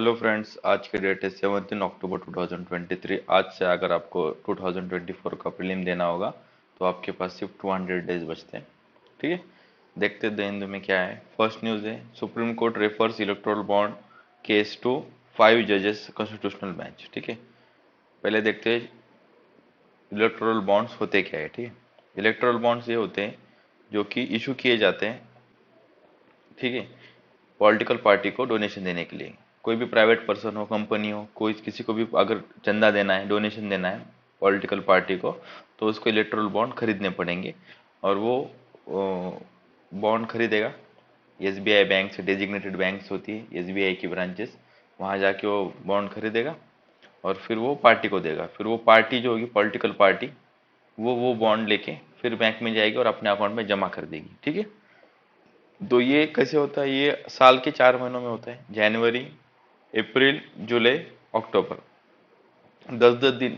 Hello friends, आज की date है 17 अक्टूबर 2023। आज से अगर आपको 2024 का प्रीलिम देना होगा तो आपके पास सिर्फ 200 डेज बचते हैं। ठीक है, देखते हैं द हिंदू में क्या है। फर्स्ट न्यूज़ है, Supreme Court refers electoral bond case to 5 जजेस कॉन्स्टिट्यूशनल बेंच। ठीक है, पहले देखते हैं इलेक्टोरल बॉन्ड्स होते क्या है। ठीक है, इलेक्टोरल बॉन्ड्स ये होते हैं जो कि इशू किए जाते हैं, ठीक है, पॉलिटिकल पार्टी को डोनेशन देने के लिए। कोई भी प्राइवेट पर्सन हो, कंपनी हो, कोई किसी को भी अगर चंदा देना है, डोनेशन देना है पॉलिटिकल पार्टी को, तो उसको इलेक्टोरल बॉन्ड खरीदने पड़ेंगे। और वो बॉन्ड खरीदेगा एसबीआई बैंक से। डेजिग्नेटेड बैंक्स होती है एसबीआई की ब्रांचेस, वहाँ जाके वो बॉन्ड खरीदेगा और फिर वो पार्टी को देगा। फिर वो पार्टी जो होगी पॉलिटिकल पार्टी, वो बॉन्ड लेके फिर बैंक में जाएगी और अपने अकाउंट में जमा कर देगी। ठीक है, तो ये कैसे होता है, ये साल के 4 महीनों में होता है, जनवरी, अप्रैल, जुलाई, अक्टूबर। 10-10 दिन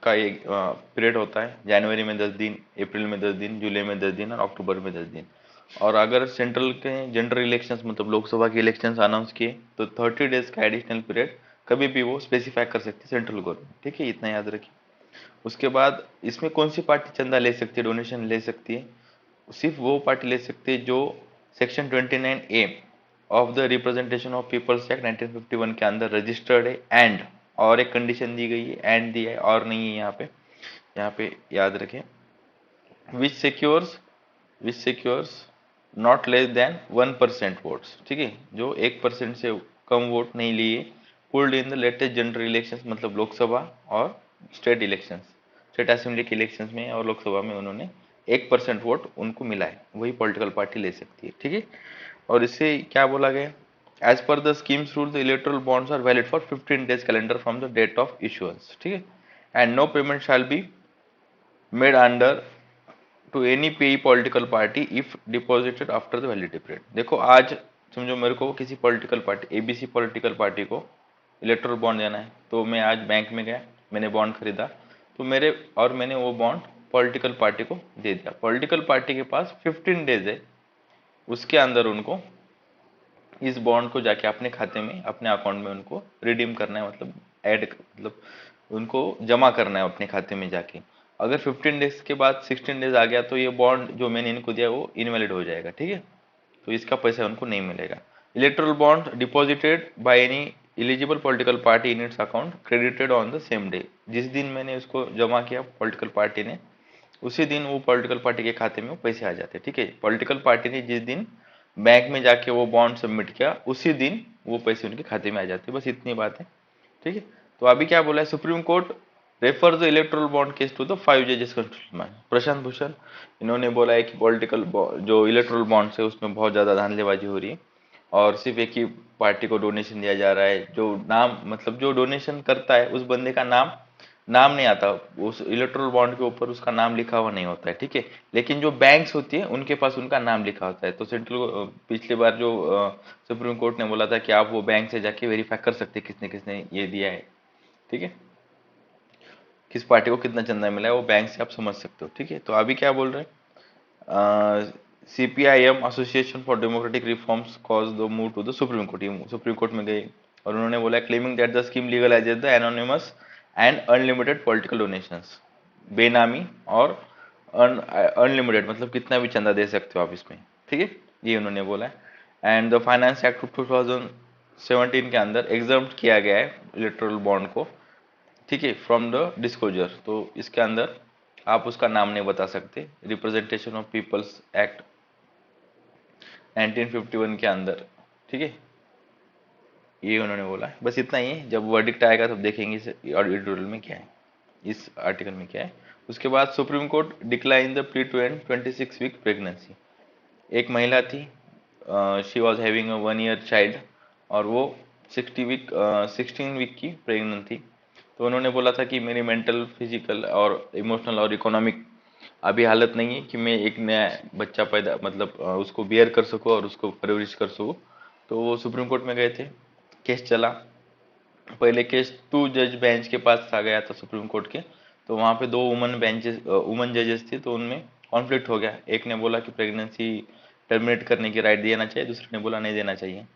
का एक पीरियड होता है। जनवरी में 10 दिन, अप्रैल में 10 दिन, जुलाई में 10 दिन और अक्टूबर में 10 दिन। और अगर सेंट्रल के जनरल इलेक्शंस मतलब लोकसभा के इलेक्शंस अनाउंस किए तो 30 डेज का एडिशनल पीरियड कभी भी वो स्पेसिफाई कर सकती है सेंट्रल गवर्नमेंट। ठीक है, इतना याद रखिए। उसके बाद इसमें कौन सी पार्टी चंदा ले सकती है, डोनेशन ले सकती है? सिर्फ वो पार्टी ले सकती है जो section 29A of the representation of peoples act 1951 के अंदर रजिस्टर्ड है। एंड और एक कंडीशन दी गई है, एंड दिया है और नहीं है यहाँ पे याद रखें। Which secures not less than 1% votes. ठीक है, जो 1% से कम वोट नहीं लिए, polled in the latest general elections मतलब लोकसभा और स्टेट इलेक्शंस, स्टेट असेंबली के इलेक्शंस में और लोकसभा में उन्होंने 1% वोट उनको मिला है, वही पॉलिटिकल पार्टी ले सकती है। ठीक है, और इससे क्या बोला गया, as per the schemes rule the electoral bonds are valid for 15 days calendar from the date of issuance. ठीक है, and no payment shall be made under to any pay political party if deposited after the validity period. देखो, आज समझो मेरे को किसी political party, ABC political party को electoral bond देना है, तो मैं आज बैंक में गया, मैंने बॉन्ड खरीदा, तो मैंने वो बॉन्ड पॉलिटिकल पार्टी को दे दिया। पॉलिटिकल पार्टी के पास 15 डेज है, उसके अंदर उनको इस बॉन्ड को जाके अपने खाते में, अपने अकाउंट में उनको रिडीम करना है, मतलब ऐड, मतलब उनको जमा करना है अपने खाते में जाके। अगर 15 डेज के बाद 16 डेज आ गया तो ये बॉन्ड जो मैंने इनको दिया वो इनवैलिड हो जाएगा। ठीक है, तो इसका पैसा उनको नहीं मिलेगा। Electoral bond deposited by any eligible political party in its account credited on the same day. जिस दिन मैंने उसको जमा किया पॉलिटिकल पार्टी ने, उसी दिन वो पॉलिटिकल पार्टी के खाते में वो पैसे आ जाते हैं। ठीक है, पॉलिटिकल पार्टी ने जिस दिन बैंक में जाके वो बॉन्ड सबमिट किया, उसी दिन वो पैसे उनके खाते में आ जाते हैं। बस इतनी बात है। ठीक है, तो अभी क्या बोला है, Supreme Court refer the electoral bond case to the 5 जजेस कॉन्स्टिट्यूशनल बेंच। प्रशांत भूषण, इन्होंने बोला है कि पॉलिटिकल जो इलेक्टोरल बॉन्ड है उसमें बहुत ज़्यादा धांधलीबाजी हो रही है और सिर्फ एक ही पार्टी को डोनेशन दिया जा रहा है। जो नाम, मतलब जो डोनेशन करता है उस बंदे का नाम नाम नहीं आता, उस इलेक्टोरल बॉन्ड के ऊपर उसका नाम लिखा हुआ नहीं होता है। ठीक है, लेकिन जो बैंक्स होती है उनके पास उनका नाम लिखा होता है। तो सेंट्रल पिछली बार जो सुप्रीम कोर्ट ने बोला था कि आप वो बैंक से जाके वेरीफाई कर सकते हैं किसने किसने ये दिया है। ठीक है, किस पार्टी को कितना चंदा मिला है वो बैंक से आप समझ सकते हो। ठीक है, तो अभी क्या बोल रहे हैं, CPIM association for democratic reforms cause the move to the supreme court. ये सुप्रीम कोर्ट में गए और उन्होंने बोला, claiming that the scheme legalises the anonymous and unlimited political donations. बेनामी और अनलिमिटेड मतलब कितना भी चंदा दे सकते हो आप इसमें। ठीक है, ये उन्होंने बोला है। एंड द फाइनेंस एक्ट 2017 के अंदर एग्जाम किया गया है इलेक्टोरल बॉन्ड को। ठीक है, फ्रॉम द डिस्क्लोजर, तो इसके अंदर आप उसका नाम नहीं बता सकते। रिप्रेजेंटेशन ऑफ पीपल्स एक्ट 1951 के अंदर। ठीक है, ये उन्होंने बोला है। बस इतना ही है, जब वर्डिक्ट आएगा तब देखेंगे इस एडिटोरियल में क्या है, इस आर्टिकल में क्या है। उसके बाद Supreme Court decline the plea to end 26 week pregnancy. एक महिला थी, she was having a 1 year child और वो 16 वीक की प्रेग्नेंट थी। तो उन्होंने बोला था कि मेरी मेंटल, फिजिकल और इमोशनल और इकोनॉमिक अभी हालत नहीं है कि मैं एक नया बच्चा पैदा, मतलब उसको बियर कर सकूँ और उसको परवरिश कर सकूँ। तो वो सुप्रीम कोर्ट में गए थे, केस चला। पहले केस 2 जज बेंच के पास आ गया था सुप्रीम कोर्ट के, तो वहाँ पे 2 वुमन जजेस थे, तो उनमें कॉन्फ्लिक्ट हो गया। एक ने बोला कि प्रेगनेंसी टर्मिनेट करने की राइट देना चाहिए, दूसरे ने बोला नहीं देना चाहिए।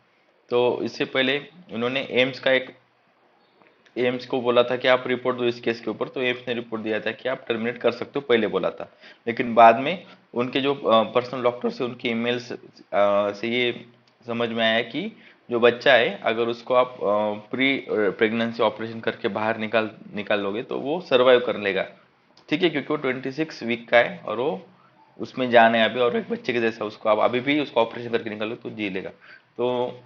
तो इससे पहले उन्होंने एम्स को बोला था कि आप रिपोर्ट दो इस केस के ऊपर, तो एम्स ने रिपोर्ट दिया था कि आप टर्मिनेट कर सकते हो, पहले बोला था। लेकिन बाद में उनके जो पर्सनल डॉक्टर से उनके ईमेल्स से ये समझ में आया कि जो बच्चा है अगर उसको आप प्री प्रेगनेंसी ऑपरेशन करके बाहर निकाल लोगे तो वो सर्वाइव कर लेगा, ठीक है, क्योंकि वो 26 वीक का है और वो उसमें जान है अभी, और एक बच्चे के जैसा उसको आप अभी भी उसको ऑपरेशन करके निकालो तो जी लेगा। तो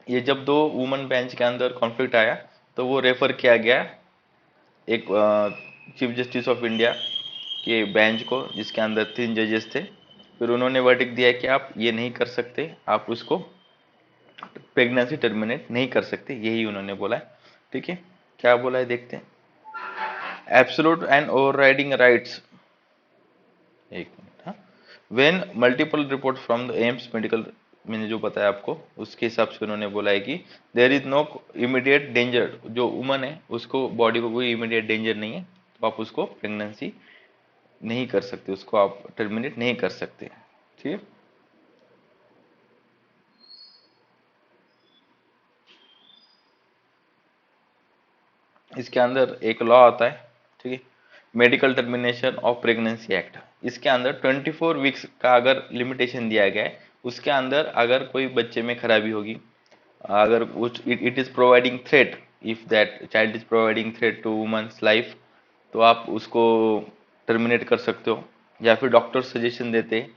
ये जब दो वुमन बेंच के अंदर कॉन्फ्लिक्ट आया तो वो रेफर किया गया एक चीफ जस्टिस ऑफ इंडिया के बेंच को, जिसके अंदर 3 जजेस थे। फिर उन्होंने वर्डिक्ट दिया कि आप ये नहीं कर सकते, आप उसको प्रेगनेंसी टर्मिनेट नहीं कर सकते, यही उन्होंने बोला है। ठीक है, क्या बोला है देखते हैं। एब्सोल्यूट एंड ओवरराइडिंग राइट्स, एक मिनट, हाँ। When multiple report from the AIIMS medical, मैंने जो बताया आपको उसके हिसाब से उन्होंने बोला है कि there is no immediate danger, जो वुमन है उसको बॉडी को कोई इमीडिएट डेंजर नहीं है, तो आप उसको प्रेगनेंसी नहीं कर सकते, उसको आप टर्मिनेट नहीं कर सकते। ठीक है, इसके अंदर एक लॉ आता है, ठीक है, medical termination of pregnancy act. इसके अंदर 24 वीक्स का अगर लिमिटेशन दिया गया है, उसके अंदर अगर कोई बच्चे में खराबी होगी, अगर it is providing threat, if that child is providing threat to woman's life, तो आप उसको टर्मिनेट कर सकते हो। या फिर डॉक्टर सजेशन देते हैं,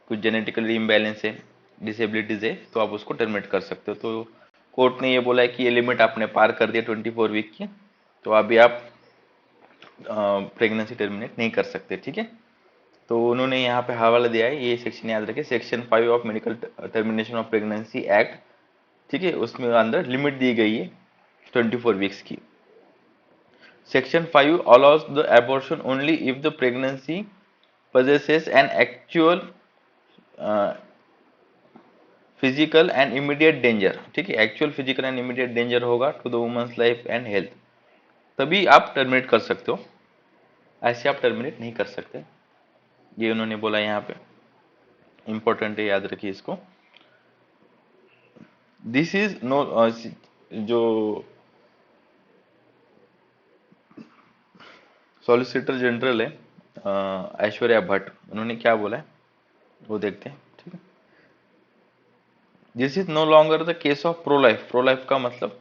कुछ जेनेटिकली इम्बैलेंस है, डिसेबिलिटीज है, तो आप उसको टर्मिनेट कर सकते हो। तो कोर्ट ने ये बोला है कि ये लिमिट आपने पार कर दिया 24 वीक की, तो अभी आप प्रेगनेंसी टर्मिनेट नहीं कर सकते। ठीक है, तो उन्होंने यहाँ पे हवाला दिया है, ये सेक्शन याद रखें, section 5 of medical termination of pregnancy act. ठीक है, उसमें अंदर लिमिट दी गई है 24 वीक्स की। Section 5 allows the abortion only if the pregnancy possesses an actual physical and immediate danger. ठीक है, actual physical and immediate danger होगा to the woman's life and health, तभी आप टर्मिनेट कर सकते हो, ऐसे आप टर्मिनेट नहीं कर सकते। ये उन्होंने बोला यहाँ पे, इंपॉर्टेंट है, याद रखिए इसको। दिस इज नो, जो सॉलिसिटर जनरल है ऐश्वर्या भट्ट, उन्होंने क्या बोला है वो देखते हैं। ठीक है, this is no longer the case of pro life. Pro life का मतलब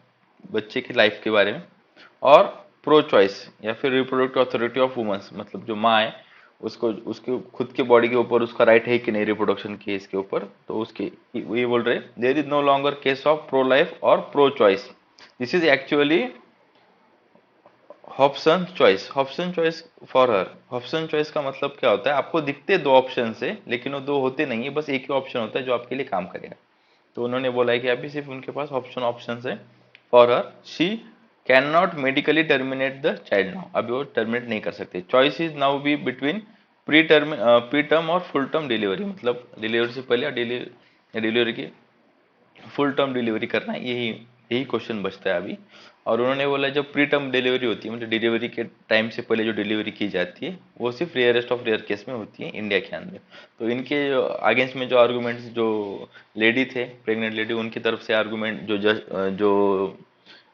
बच्चे की लाइफ के बारे में, और प्रो चॉइस या फिर रिप्रोडक्टिव अथॉरिटी ऑफ वुमेन्स, मतलब जो माँ है उसको उसके खुद के बॉडी के ऊपर उसका राइट है कि नहीं रिप्रोडक्शन के इसके ऊपर, तो उसके ये बोल रहे there is no longer case of pro life और pro choice, this is actually Hobson choice. Hobson choice for her, Hobson choice का मतलब क्या होता है, आपको दिखते दो ऑप्शन से लेकिन वो दो होते नहीं है, बस एक ही ऑप्शन होता है जो आपके लिए काम करेगा। तो उन्होंने बोला है कि अभी सिर्फ उनके पास ऑप्शन है for her, she can not medically terminate the child now, अभी वो टर्मिनेट नहीं कर सकते। Choice is now be between pre term और फुल टर्म डिलीवरी, मतलब डिलीवरी से पहले और डिलीवरी की फुल टर्म डिलीवरी करना है, यही यही क्वेश्चन बचता है अभी। और उन्होंने बोला जब प्री टर्म डिलीवरी होती है, मतलब डिलीवरी के टाइम से पहले जो डिलीवरी की जाती है, वो सिर्फ रेयरेस्ट ऑफ रेयर केस में होती है इंडिया के अंदर। तो इनके अगेंस्ट में जो आर्गूमेंट्स, जो लेडी थे प्रेग्नेंट लेडी, उनकी तरफ से आर्गूमेंट, जो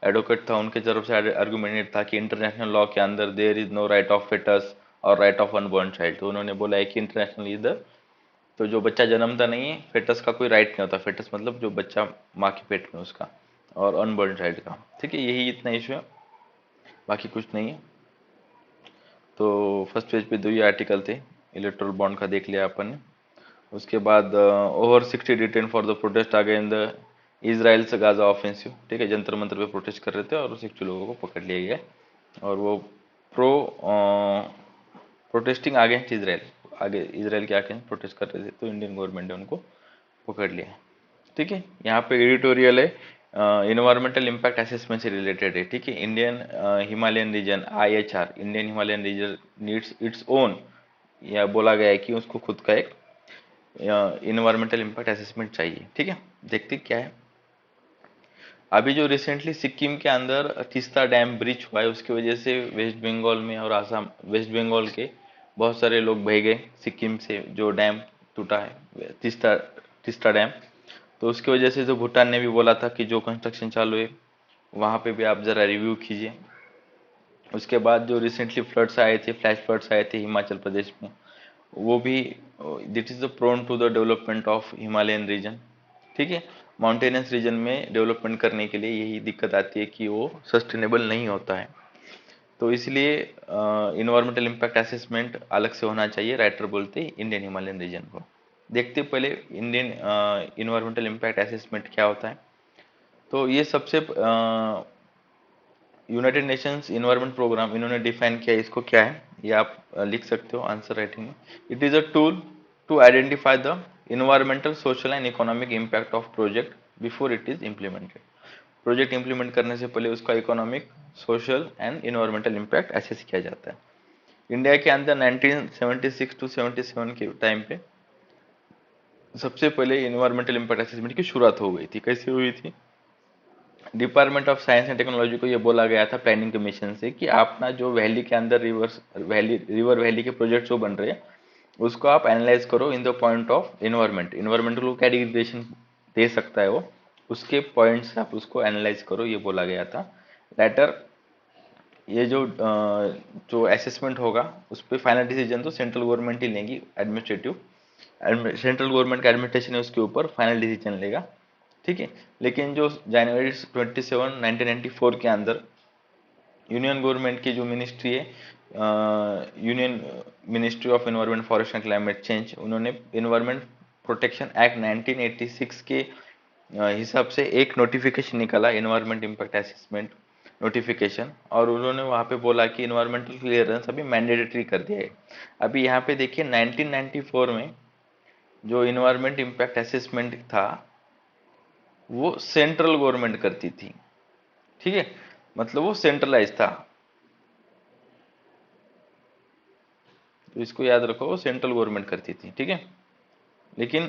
एडवोकेट था उनकी तरफ से आर्गूमेंट था कि इंटरनेशनल लॉ के अंदर there is no right of foetus और राइट ऑफ अनबॉर्न चाइल्ड। तो उन्होंने बोला है कि इंटरनेशनल इधर, तो जो बच्चा जन्मता नहीं है, फेटस का कोई राइट नहीं होता, फेटस मतलब जो बच्चा माँ के पेट में उसका, और अनबॉर्न चाइल्ड का। ठीक है, यही इतना इशू है, बाकी कुछ नहीं है। तो फर्स्ट पेज पे दो ही आर्टिकल थे, इलेक्ट्रल बॉन्ड का देख लिया अपन ने। उसके बाद over 60 detain for the protest आ गए इन द इसराइल से गाजा ऑफेंसिव। ठीक है, जंतर मंतर पे प्रोटेस्ट कर रहे थे और 60 लोगों को पकड़ लिया गया, और वो प्रो प्रोटेस्टिंग अगेंस्ट इसराइल, आगे इसराइल के अगेंस्ट प्रोटेस्ट कर रहे थे, तो इंडियन गवर्नमेंट ने उनको पकड़ लिया। ठीक है, यहाँ पे एडिटोरियल है, इन्वायरमेंटल इम्पैक्ट असेसमेंट से रिलेटेड है। ठीक है, Indian Himalayan region IHR, Indian Himalayan region needs its own, या बोला गया है कि उसको खुद का एक इन्वायरमेंटल इम्पैक्ट असेसमेंट चाहिए। ठीक है, देखते क्या है। अभी जो रिसेंटली सिक्किम के अंदर तीस्ता डैम ब्रिज हुआ है, उसकी वजह से वेस्ट बंगाल में और आसाम, वेस्ट बंगाल के बहुत सारे लोग बह गए सिक्किम से, जो डैम टूटा है तीस्ता तीस्ता डैम। तो उसकी वजह से जो भूटान ने भी बोला था कि जो कंस्ट्रक्शन चालू है वहाँ पे भी आप ज़रा रिव्यू कीजिए। उसके बाद जो रिसेंटली फ्लड्स आए थे, फ्लैश फ्लड्स आए थे हिमाचल प्रदेश में, वो भी that is the prone to the development of Himalayan region. ठीक है, माउंटेनियस रीजन में डेवलपमेंट करने के लिए यही दिक्कत आती है कि वो सस्टेनेबल नहीं होता है। तो इसलिए इन्वायरमेंटल इम्पैक्ट असेसमेंट अलग से होना चाहिए, राइटर बोलते हैं इंडियन हिमालयन रीजन को। देखते पहले इंडियन इन्वायरमेंटल इम्पैक्ट असेसमेंट क्या होता है। तो ये सबसे यूनाइटेड नेशंस इन्वायरमेंट प्रोग्राम इन्होंने डिफाइन किया, इसको क्या है ये आप लिख सकते हो आंसर राइटिंग में। It is a tool to identify the environmental, social and economic impact of project before it is implemented. Project implement करने से पहले उसका economic, social and environmental impact assess किया जाता है। इंडिया के अंदर 1976 टू 77 के टाइम पे सबसे पहले इन्वायरमेंटल इम्पैक्ट असेसमेंट की शुरुआत हो गई थी। कैसे हुई थी? Department of science and technology को ये बोला गया था प्लानिंग कमीशन से कि आप ना जो वैली के अंदर रिवर वैली के प्रोजेक्ट जो बन रहे हैं उसको आप एनालाइज करो in the point of environment. Environmental को क्या डिग्रेडेशन दे सकता है वो, उसके पॉइंट से आप उसको एनालाइज करो, ये बोला गया था। लेटर ये जो असेसमेंट होगा उस पर फाइनल डिसीजन तो सेंट्रल गवर्नमेंट ही लेगी, एडमिनिस्ट्रेटिव सेंट्रल गवर्नमेंट का एडमिनिस्ट्रेशन है उसके ऊपर फाइनल डिसीजन लेगा। ठीक है, लेकिन जो जनवरी 27 1994 के अंदर यूनियन गवर्नमेंट की जो मिनिस्ट्री है, union ministry of environment, forest and climate change, उन्होंने एनवायरनमेंट प्रोटेक्शन एक्ट 1986 के हिसाब से एक नोटिफिकेशन निकाला, एनवायरनमेंट इम्पैक्ट असेसमेंट नोटिफिकेशन, और उन्होंने वहाँ पे बोला कि एनवायरमेंटल क्लियरेंस अभी मैंडेटरी कर दिया है। अभी यहाँ पे देखिए 1994 में जो इन्वायरमेंट इम्पैक्ट असेसमेंट था वो सेंट्रल गवर्नमेंट करती थी। ठीक है, मतलब वो सेंट्रलाइज था, तो इसको याद रखो, वो सेंट्रल गवर्नमेंट करती थी। ठीक है, लेकिन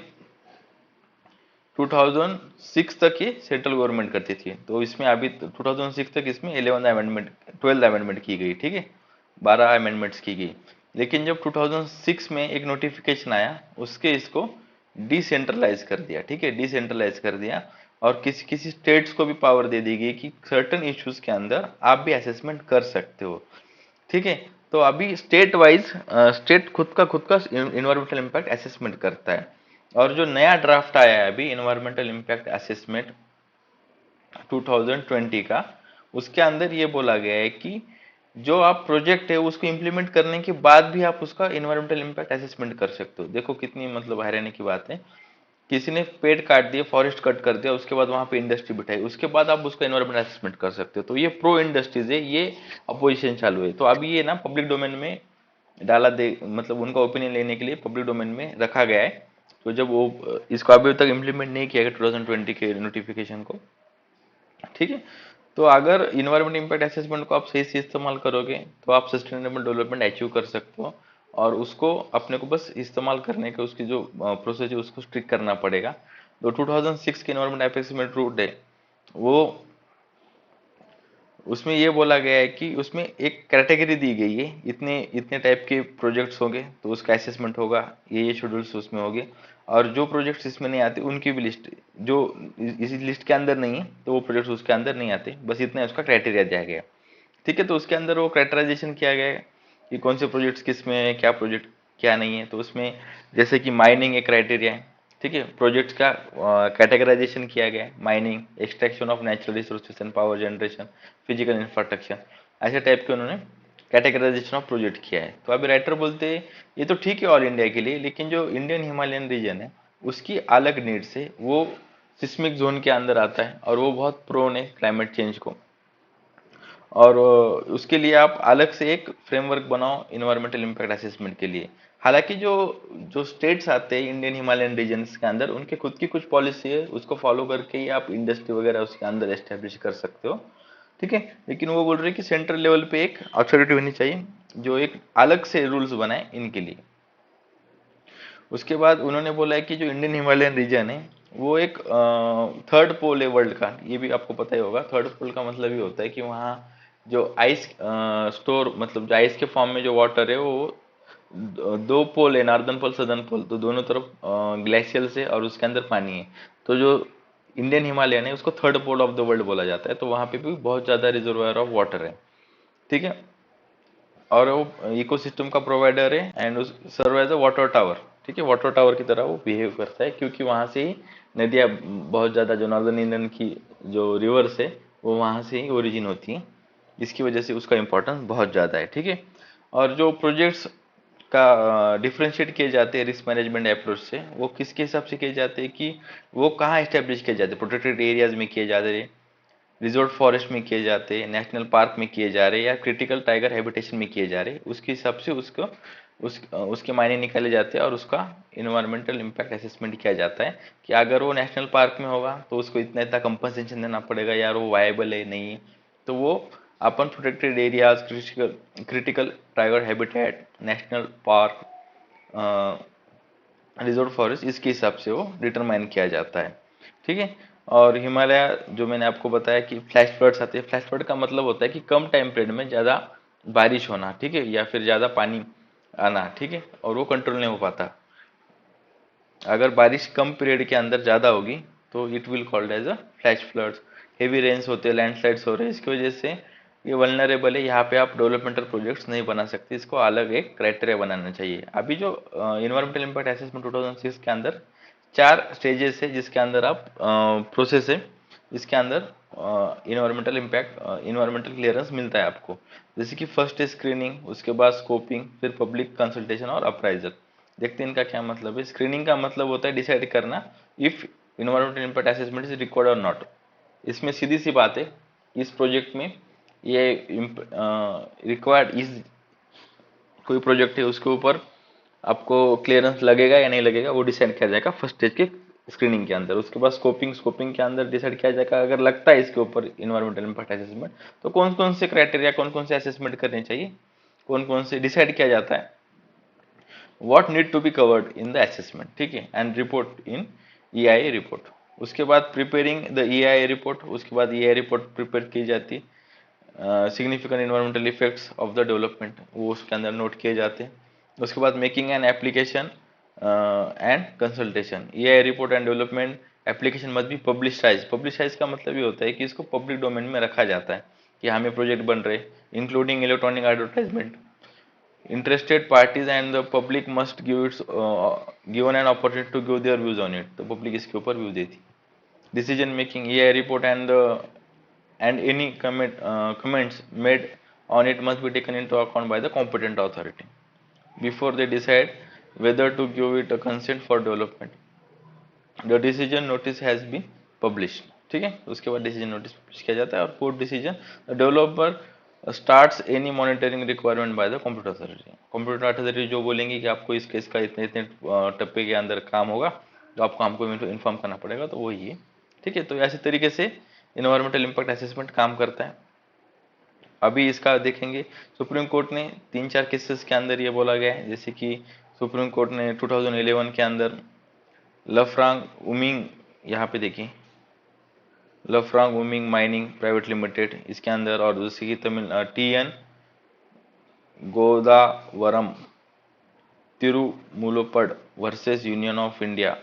2006 तक ये सेंट्रल गवर्नमेंट करती थी। तो इसमें अभी 2006 तक इसमें 11th अमेंडमेंट, 12th अमेंडमेंट की गई। ठीक है, 12 अमेंडमेंट्स की गई। लेकिन जब 2006 में एक नोटिफिकेशन आया उसके इसको डिसेंट्रलाइज कर दिया। ठीक है, डिसेंट्रलाइज कर दिया, और किसी किसी स्टेट्स को भी पावर दे दी गई कि सर्टन इश्यूज के अंदर आप भी असेसमेंट कर सकते हो। ठीक है, तो अभी स्टेट वाइज स्टेट खुद का इन्वायरमेंटल इम्पैक्ट असेसमेंट करता है। और जो नया ड्राफ्ट आया है अभी इन्वायरमेंटल इम्पैक्ट असेसमेंट 2020 का, उसके अंदर ये बोला गया है कि जो आप प्रोजेक्ट है उसको इम्प्लीमेंट करने के बाद भी आप उसका इन्वायरमेंटल इम्पैक्ट असेसमेंट कर सकते हो। देखो कितनी मतलब हैरानी की बात है, किसी ने पेड़ काट दिए, फॉरेस्ट कट कर दिया, उसके बाद वहां पे इंडस्ट्री बिठाई, उसके बाद आप उसका एनवायरमेंट असेसमेंट कर सकते हो। तो ये प्रो इंडस्ट्रीज है, ये अपोजिशन चालू है। तो अभी ये ना पब्लिक डोमेन में डाला दे, मतलब उनका ओपिनियन लेने के लिए पब्लिक डोमेन में रखा गया है। तो जब वो इसको अभी तक इम्प्लीमेंट नहीं किया गया 2020 के नोटिफिकेशन को। ठीक है, तो अगर इन्वायरमेंट इम्पैक्ट असेसमेंट को आप सही से इस्तेमाल करोगे तो आप सस्टेनेबल डेवलपमेंट अचीव कर सकते हो। और उसको अपने को बस इस्तेमाल करने के उसकी जो प्रोसेस है उसको स्ट्रिक्ट करना पड़ेगा। तो 2006 के इन्वायरमेंट असेसमेंट रूट है वो, उसमें ये बोला गया है कि उसमें एक कैटेगरी दी गई है, इतने इतने टाइप के प्रोजेक्ट्स होंगे तो उसका असेसमेंट होगा, ये शेड्यूल्स उसमें होंगे। और जो प्रोजेक्ट्स इसमें नहीं आते उनकी भी लिस्ट, जो इसी लिस्ट के अंदर नहीं है तो वो प्रोजेक्ट्स उसके अंदर नहीं आते, बस इतना उसका क्राइटेरिया दिया गया है। ठीक है, तो उसके अंदर वो क्राइटेराइजेशन किया गया है कि कौन से प्रोजेक्ट्स किस में है, क्या प्रोजेक्ट क्या नहीं है। तो उसमें जैसे कि माइनिंग एक क्राइटेरिया है। ठीक है, प्रोजेक्ट्स का कैटेगराइजेशन किया गया है, mining, extraction of natural resources and power generation, physical infrastructure, ऐसे टाइप के उन्होंने कैटेगराइजेशन ऑफ प्रोजेक्ट किया है। तो अभी राइटर बोलते हैं ये तो ठीक है ऑल इंडिया के लिए, लेकिन जो इंडियन हिमालयन रीजन है उसकी अलग नीड्स है, वो सिस्मिक जोन के अंदर आता है और वो बहुत प्रोन है क्लाइमेट चेंज को। और उसके लिए आप अलग से एक फ्रेमवर्क बनाओ इन्वायरमेंटल इम्पैक्ट असेसमेंट के लिए। हालांकि जो जो स्टेट्स आते हैं इंडियन हिमालयन रीजन्स के अंदर उनके खुद की कुछ पॉलिसी है, उसको फॉलो करके ही आप इंडस्ट्री वगैरह उसके अंदर एस्टेब्लिश कर सकते हो। ठीक है, लेकिन वो बोल रहे हैं कि सेंट्रल लेवल पे एक अथॉरिटी होनी चाहिए जो एक अलग से रूल्स बनाए इनके लिए। उसके बाद उन्होंने बोला है कि जो इंडियन हिमालयन रीजन है वो एक थर्ड पोल है वर्ल्ड का, ये भी आपको पता ही होगा। थर्ड पोल का मतलब ये होता है कि वहाँ जो आइस स्टोर, मतलब जो आइस के फॉर्म में जो वाटर है वो दो पोल है, नॉर्दर्न पोल सदर्न पोल, तो दोनों तरफ ग्लेशियर से और उसके अंदर पानी है। तो जो इंडियन हिमालयन है उसको third pole of the world बोला जाता है, तो वहाँ पे भी बहुत ज़्यादा रिजर्वायर ऑफ वाटर है, ठीक है। और वो इकोसिस्टम का प्रोवाइडर है and serve as a water tower, ठीक है, वाटर टावर की तरह वो बिहेव करता है, क्योंकि वहाँ से ही नदियाँ बहुत ज़्यादा, जो नॉर्दर्न इंडियन की जो रिवर्स है वो वहाँ से ही ओरिजिन होती है, इसकी वजह से उसका इम्पोर्टेंस बहुत ज़्यादा है, ठीक है। और जो प्रोजेक्ट्स का डिफ्रेंशिएट किए जाते हैं रिस्क मैनेजमेंट अप्रोच से, वो किसके हिसाब से किए जाते हैं कि वो कहाँ इस्टेब्लिश किए जाते हैं, प्रोटेक्टेड एरियाज में किए जाते हैं, रिजोर्ट फॉरेस्ट में किए जाते हैं, नेशनल पार्क में किए जा रहे हैं, या क्रिटिकल टाइगर हैबिटेशन में किए जा रहे हैं, उसके हिसाब से उसके मायने निकाले जाते हैं और उसका इन्वायरमेंटल इम्पैक्ट असेसमेंट किया जाता है कि अगर वो नेशनल पार्क में होगा तो उसको इतना इतना कंपनसेशन देना पड़ेगा, यार वो वायबल है नहीं है, तो वो अपन protected areas, critical tiger habitat, national park, reserve forest, इसके हिसाब से वो डिटरमाइन किया जाता है, ठीक है। और हिमालय जो मैंने आपको बताया कि फ्लैश फ्लड्स आते हैं, फ्लैश फ्लड का मतलब होता है कि कम टाइम पीरियड में ज़्यादा बारिश होना, ठीक है, या फिर ज़्यादा पानी आना, ठीक है, और वो कंट्रोल नहीं हो पाता। अगर बारिश कम पीरियड के अंदर ज़्यादा होगी तो it will called as a flash floods. Heavy rains होते हैं, लैंडस्लाइड्स हो रहे हैं, इसकी वजह से ये वल्नरेबल है, यहाँ पे आप डेवलपमेंटल प्रोजेक्ट्स नहीं बना सकते, इसको अलग एक क्राइटेरिया बनाना चाहिए। अभी जो इन्वायरमेंटल इम्पैक्ट असेसमेंट 2006 के अंदर 4 स्टेजेस है जिसके अंदर आप प्रोसेस है, इसके अंदर इन्वायरमेंटल क्लियरेंस मिलता है आपको। जैसे कि फर्स्ट है स्क्रीनिंग, उसके बाद स्कोपिंग, फिर पब्लिक कंसल्टेशन और अप्राइजल। देखते हैं इनका क्या मतलब है। स्क्रीनिंग का मतलब होता है डिसाइड करना if environmental impact assessment is required और नॉट। इसमें सीधी सी बात है, इस प्रोजेक्ट में ये रिक्वायर्ड इस कोई प्रोजेक्ट है उसके ऊपर आपको क्लियरेंस लगेगा या नहीं लगेगा वो डिसाइड किया जाएगा फर्स्ट स्टेज के स्क्रीनिंग के अंदर। उसके बाद स्कोपिंग के अंदर डिसाइड किया जाएगा अगर लगता है इसके ऊपर इन्वायरमेंटल इम्पैक्ट असेसमेंट, तो कौन कौन से क्राइटेरिया, कौन कौन से असेसमेंट करने चाहिए, कौन कौन से डिसाइड किया जाता है, what need to be covered in the assessment, ठीक है, and report in EIA report. उसके बाद प्रिपेयरिंग द ईआईए रिपोर्ट, उसके बाद ईआईए रिपोर्ट प्रिपेयर की जाती है। Significant environmental effects of the development वो उसके अंदर नोट किए जाते हैं। उसके बाद making an application and consultation, EIA report and development application must be publicise. Publicise का मतलब ये होता है कि इसको पब्लिक डोमेन में रखा जाता है कि हमें प्रोजेक्ट बन रहे, including electronic advertisement. Interested parties and the public must give its given an opportunity to give their views on it, तो public इसके ऊपर व्यू देती। Decision making, EI report and any comments made on it must be taken into account by the competent authority before they decide whether to give it a consent for development. The decision notice has been published, ठीक है, उसके बाद decision notice publish किया जाता है। और post decision, developer starts any monitoring requirement by the computer authority. Computer authority जो बोलेंगे कि आपको इस केस का इतने इतने टप्पे के अंदर काम होगा तो आपको हमको इन्फॉर्म करना पड़ेगा, तो वही है, ठीक है। तो ऐसे तरीके से इन्वायरमेंटल इम्पैक्ट असेसमेंट काम करता है। अभी इसका देखेंगे, सुप्रीम कोर्ट ने 3-4 केसेस के अंदर ये बोला गया है, जैसे कि सुप्रीम कोर्ट ने 2011 के अंदर लफ्रांग उमिंग, यहाँ पे देखिए Lafarge Umiam mining private limited इसके अंदर, और दूसरी की Tamil TN Godavarman Thirumulpad versus union of India.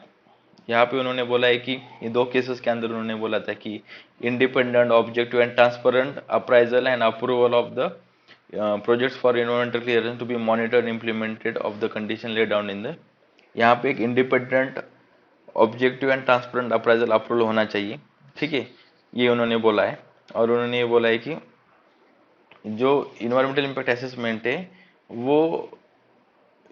यहाँ पे उन्होंने बोला है कि ये 2 केसेस के अंदर उन्होंने बोला था कि independent, objective and transparent appraisal and approval of the projects for environmental clearance to be monitored implemented of the condition laid down in the. यहाँ पे एक independent, objective and transparent appraisal approval होना चाहिए, ठीक है, ये उन्होंने बोला है। और उन्होंने ये बोला है कि जो इन्वायरमेंटल इम्पैक्ट असेसमेंट है वो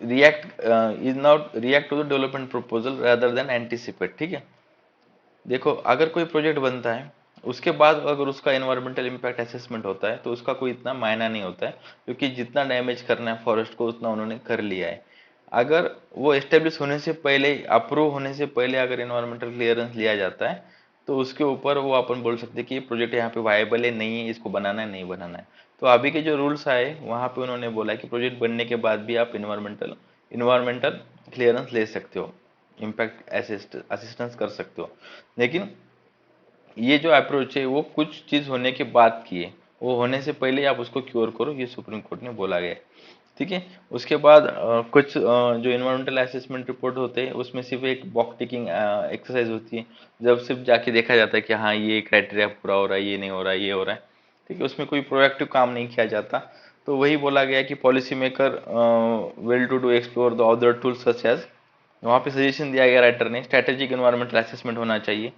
is not react to the development proposal rather than anticipate, ठीक है। देखो अगर कोई प्रोजेक्ट बनता है उसके बाद अगर उसका इन्वायरमेंटल इम्पैक्ट असेसमेंट होता है तो उसका कोई इतना मायना नहीं होता है, क्योंकि जितना डैमेज करना है फॉरेस्ट को उतना उन्होंने कर लिया है। अगर वो एस्टेब्लिश होने से पहले, अप्रूव होने से पहले अगर इन्वायरमेंटल क्लियरेंस लिया जाता है तो उसके ऊपर वो अपन बोल सकते हैं कि ये प्रोजेक्ट यहाँ पे वायबल है नहीं है, इसको बनाना है नहीं बनाना है। तो अभी के जो रूल्स आए वहाँ पे उन्होंने बोला कि प्रोजेक्ट बनने के बाद भी आप इन्वायरमेंटल क्लियरेंस ले सकते हो, इम्पैक्ट असिस्टेंस कर सकते हो। लेकिन ये जो अप्रोच है वो कुछ चीज़ होने के बाद की है, वो होने से पहले आप उसको क्योर करो, ये सुप्रीम कोर्ट ने बोला गया है। ठीक है। उसके बाद कुछ जो इन्वायरमेंटल असेसमेंट रिपोर्ट होते हैं उसमें सिर्फ एक बॉक्स टिकिंग एक्सरसाइज होती है, जब सिर्फ जाके देखा जाता है कि हाँ ये क्राइटेरिया पूरा हो रहा है, ये नहीं हो रहा है, ये हो रहा है। ठीक है, उसमें कोई प्रोएक्टिव काम नहीं किया जाता। तो वही बोला गया कि policy maker will to explore the other tools such as, वहाँ पे सजेशन दिया गया राइटर ने, स्ट्रेटेजिक एनवायरमेंटल असेसमेंट होना चाहिए,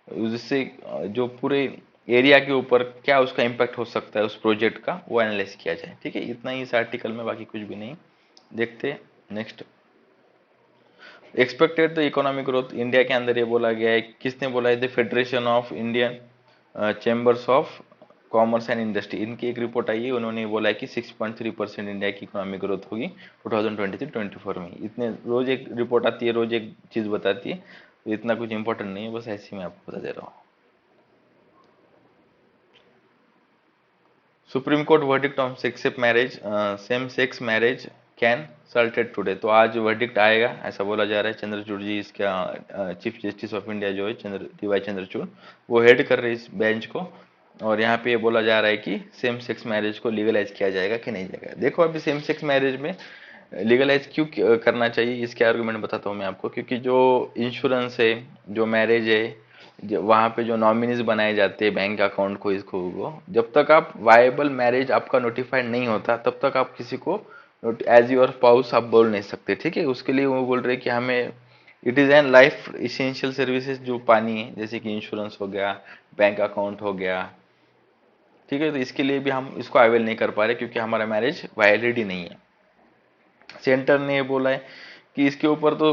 जिससे जो पूरे एरिया के ऊपर क्या उसका इम्पैक्ट हो सकता है उस प्रोजेक्ट का, वो एनालाइज किया जाए। ठीक है, इतना ही इस आर्टिकल में, बाकी कुछ भी नहीं। देखते next. Expected the economic growth India के अंदर ये बोला गया है, किसने बोला है, the federation of Indian chambers of commerce and industry, इनकी एक रिपोर्ट आई है, उन्होंने बोला है कि 6.3% इंडिया की इकोनॉमिक ग्रोथ होगी 2023-24 में। इतने रोज एक रिपोर्ट आती है, रोज एक चीज बताती है, तो इतना कुछ इंपॉर्टेंट नहीं है, बस ऐसे ही मैं आपको बता दे रहा हूँ। Supreme court verdict on same sex marriage consulted today, तो आज वर्डिक्ट आएगा ऐसा बोला जा रहा है। चंद्रचूड़ जी इसका चीफ जस्टिस ऑफ इंडिया जो है डीवाई चंद्रचूड़, वो हेड कर रहे हैं इस बेंच को, और यहाँ पे ये बोला जा रहा है कि सेम सेक्स मैरिज को लीगलाइज किया जाएगा कि नहीं जाएगा। देखो अभी सेम सेक्स मैरिज में लीगलाइज क्यों करना चाहिए, इसके आर्गुमेंट बताता हूँ मैं आपको। क्योंकि जो इंश्योरेंस है, जो मैरिज है, वहां पे जो नॉमिनीज बनाए जाते हैं बैंक अकाउंट को, इसको वो, जब तक आप वायबल मैरिज आपका नोटिफाइड नहीं होता तब तक आप किसी को एज योर स्पाउस आप बोल नहीं सकते। ठीक है, उसके लिए वो बोल रहे कि हमें it is an life essential services जो पानी है, जैसे कि इंश्योरेंस हो गया, बैंक अकाउंट हो गया। ठीक है, तो इसके लिए भी हम इसको अवेल नहीं कर पा रहे क्योंकि हमारा मैरिज वैलिड ही नहीं है। सेंटर ने ये बोला है कि इसके ऊपर तो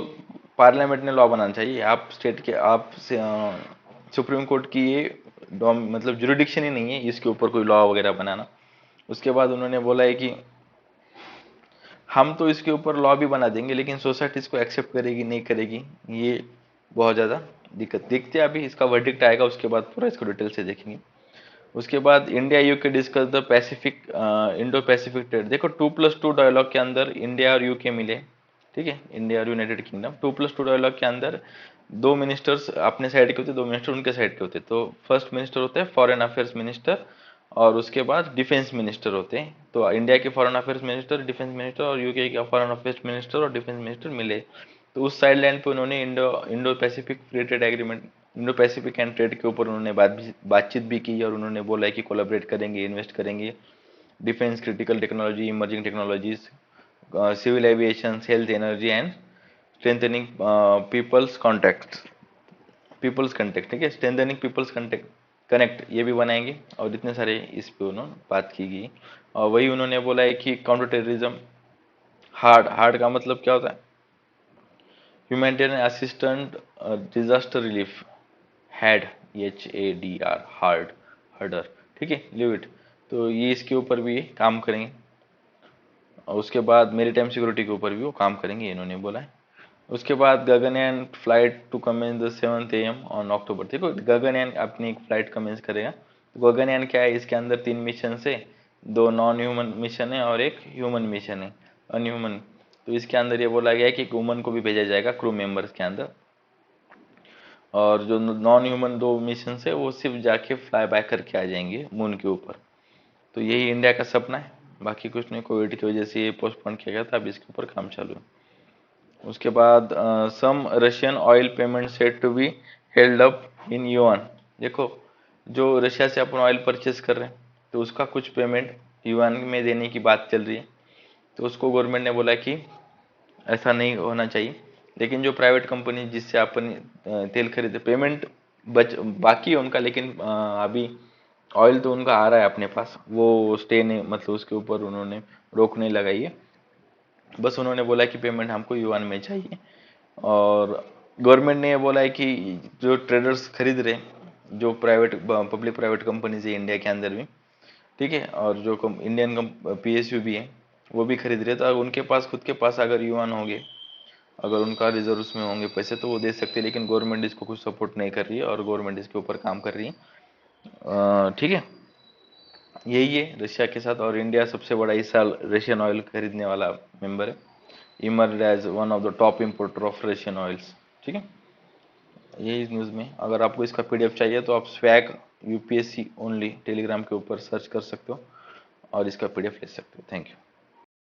पार्लियामेंट ने लॉ बनाना चाहिए, आप स्टेट के, आप सुप्रीम कोर्ट की ये मतलब जुरिडिक्शन ही नहीं है इसके ऊपर कोई लॉ वगैरह बनाना। उसके बाद उन्होंने बोला है कि हम तो इसके ऊपर लॉ भी बना देंगे लेकिन सोसाइटी इसको एक्सेप्ट करेगी नहीं करेगी, ये बहुत ज़्यादा दिक्कत दिखती है। अभी इसका वर्डिक्ट आएगा उसके बाद पूरा इसको डिटेल से देखेंगे। उसके बाद India UK discuss the Pacific Indo Pacific trade. देखो 2+2 डायलॉग के अंदर इंडिया और यूके मिले। ठीक है, इंडिया और यूनाइटेड किंगडम 2+2 डायलॉग के अंदर दो मिनिस्टर्स अपने साइड के होते, दो मिनिस्टर उनके साइड के होते। तो फर्स्ट मिनिस्टर होते हैं फॉरेन अफेयर्स मिनिस्टर, और उसके बाद डिफेंस मिनिस्टर होते हैं। तो इंडिया के foreign affairs minister, defence minister, और यूके के फॉरेन अफेयर्स मिनिस्टर और डिफेंस मिनिस्टर मिले। तो उस साइड लाइन पे उन्होंने Indo Pacific free trade agreement, Indo Pacific and trade के ऊपर उन्होंने बातचीत भी की, और उन्होंने बोला है कि कोलैबोरेट करेंगे, इन्वेस्ट करेंगे defence, critical technology, emerging technologies, civil aviation, health, energy and strengthening people's contact. ठीक है, स्ट्रेंथनिंग पीपल्स कॉन्टेक्ट कनेक्ट, ये भी बनाएंगे, और इतने सारे इस पे उन्होंने बात की गई। और वही उन्होंने बोला है कि काउंटर टेररिज्म, हार्ड हार्ड का मतलब क्या होता है, humanitarian assistant, disaster relief, had, HADR, hard, हर्डर। ठीक है, लिव इट। तो ये इसके ऊपर भी काम करेंगे, और उसके बाद मेरीटाइम सिक्योरिटी के ऊपर भी वो काम करेंगे, इन्होंने बोला है। उसके बाद Gaganyaan flight to commence the 7 AM on October. देखो गगनयान अपनी एक फ्लाइट कमेंस करेगा। तो गगनयान क्या है, इसके अंदर 3 मिशन है, 2 नॉन ह्यूमन मिशन है और एक ह्यूमन मिशन है, अनह्यूमन। तो इसके अंदर ये बोला गया है कि एक वुमन को भी भेजा जाएगा क्रू मेंबर्स के अंदर, और जो नॉन ह्यूमन 2 मिशन है वो सिर्फ जाके फ्लाई बाय करके आ जाएंगे मून के ऊपर। तो यही इंडिया का सपना है, बाकी कुछ नहीं, कोविड की वजह से ये पोस्टपोन किया गया था, अब इसके ऊपर काम चालू है। उसके बाद some Russian oil payment set to be held up in yuan. देखो जो रशिया से अपन ऑयल परचेस कर रहे हैं तो उसका कुछ पेमेंट युआन में देने की बात चल रही है। तो उसको गवर्नमेंट ने बोला कि ऐसा नहीं होना चाहिए, लेकिन जो प्राइवेट कंपनी जिससे अपन तेल खरीदे, पेमेंट बाकी है उनका, लेकिन अभी ऑयल तो उनका आ रहा है अपने पास, वो स्टे नहीं, मतलब उसके ऊपर उन्होंने रोक नहीं लगाई है। बस उन्होंने बोला कि पेमेंट हमको युआन में चाहिए। और गवर्नमेंट ने ये बोला है कि जो ट्रेडर्स खरीद रहे, जो प्राइवेट पब्लिक प्राइवेट कंपनीज है इंडिया के अंदर भी, ठीक है, और जो इंडियन PSU भी है वो भी खरीद रहे, तो अगर उनके पास खुद के पास अगर युआन होंगे, अगर उनका रिजर्व में होंगे पैसे, तो वो दे सकते हैं। लेकिन गवर्नमेंट इसको कुछ सपोर्ट नहीं कर रही है, और गवर्नमेंट इसके ऊपर काम कर रही है। ठीक है, यही है रशिया के साथ। और इंडिया सबसे बड़ा इस साल रशियन ऑयल खरीदने वाला मेंबर है, emerge as one of the top importer of Russian oils. ठीक है, यही न्यूज़ में। अगर आपको इसका PDF चाहिए तो आप स्वैग UPSC ओनली टेलीग्राम के ऊपर सर्च कर सकते हो और इसका PDF ले सकते हो। Thank you.